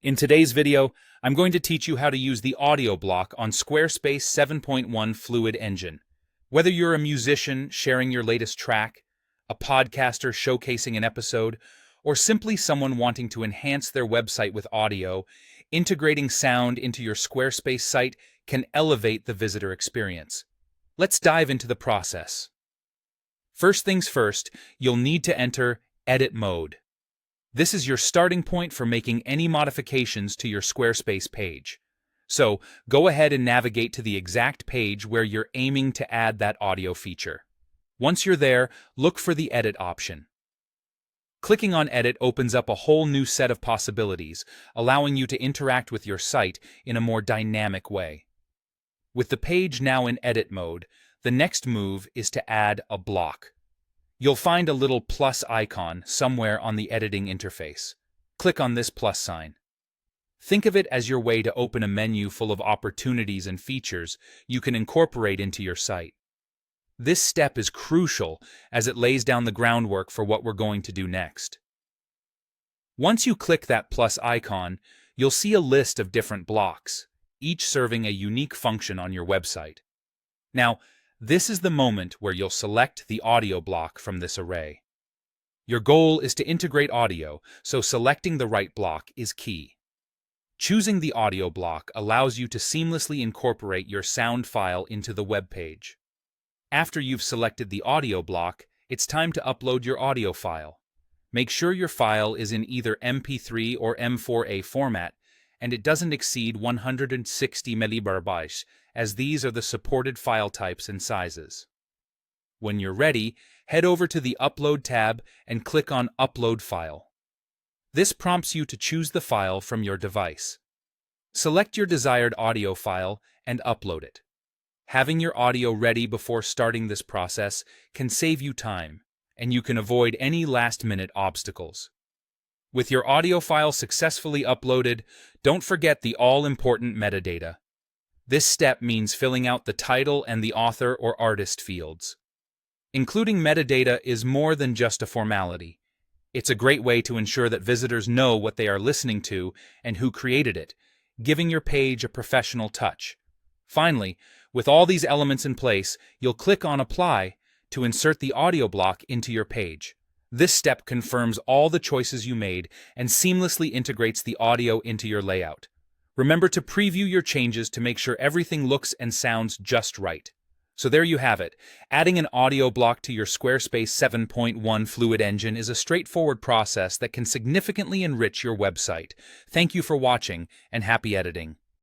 In today's video, I'm going to teach you how to use the audio block on Squarespace 7.1 Fluid Engine. Whether you're a musician sharing your latest track, a podcaster showcasing an episode, or simply someone wanting to enhance their website with audio, integrating sound into your Squarespace site can elevate the visitor experience. Let's dive into the process. First things first, you'll need to enter Edit Mode. This is your starting point for making any modifications to your Squarespace page. So, go ahead and navigate to the exact page where you're aiming to add that audio feature. Once you're there, look for the Edit option. Clicking on Edit opens up a whole new set of possibilities, allowing you to interact with your site in a more dynamic way. With the page now in edit mode, the next move is to add a block. You'll find a little plus icon somewhere on the editing interface. Click on this plus sign. Think of it as your way to open a menu full of opportunities and features you can incorporate into your site. This step is crucial as it lays down the groundwork for what we're going to do next. Once you click that plus icon, you'll see a list of different blocks, each serving a unique function on your website. Now, this is the moment where you'll select the audio block from this array. Your goal is to integrate audio, so selecting the right block is key. Choosing the audio block allows you to seamlessly incorporate your sound file into the web page. After you've selected the audio block, it's time to upload your audio file. Make sure your file is in either MP3 or M4A format, and it doesn't exceed 160 MB, as these are the supported file types and sizes. When you're ready, head over to the Upload tab and click on Upload File. This prompts you to choose the file from your device. Select your desired audio file and upload it. Having your audio ready before starting this process can save you time, and you can avoid any last-minute obstacles. With your audio file successfully uploaded, don't forget the all-important metadata. This step means filling out the title and the author or artist fields. Including metadata is more than just a formality. It's a great way to ensure that visitors know what they are listening to and who created it, giving your page a professional touch. Finally, with all these elements in place, you'll click on Apply to insert the audio block into your page. This step confirms all the choices you made and seamlessly integrates the audio into your layout. Remember to preview your changes to make sure everything looks and sounds just right. So there you have it. Adding an audio block to your Squarespace 7.1 Fluid Engine is a straightforward process that can significantly enrich your website. Thank you for watching, and happy editing.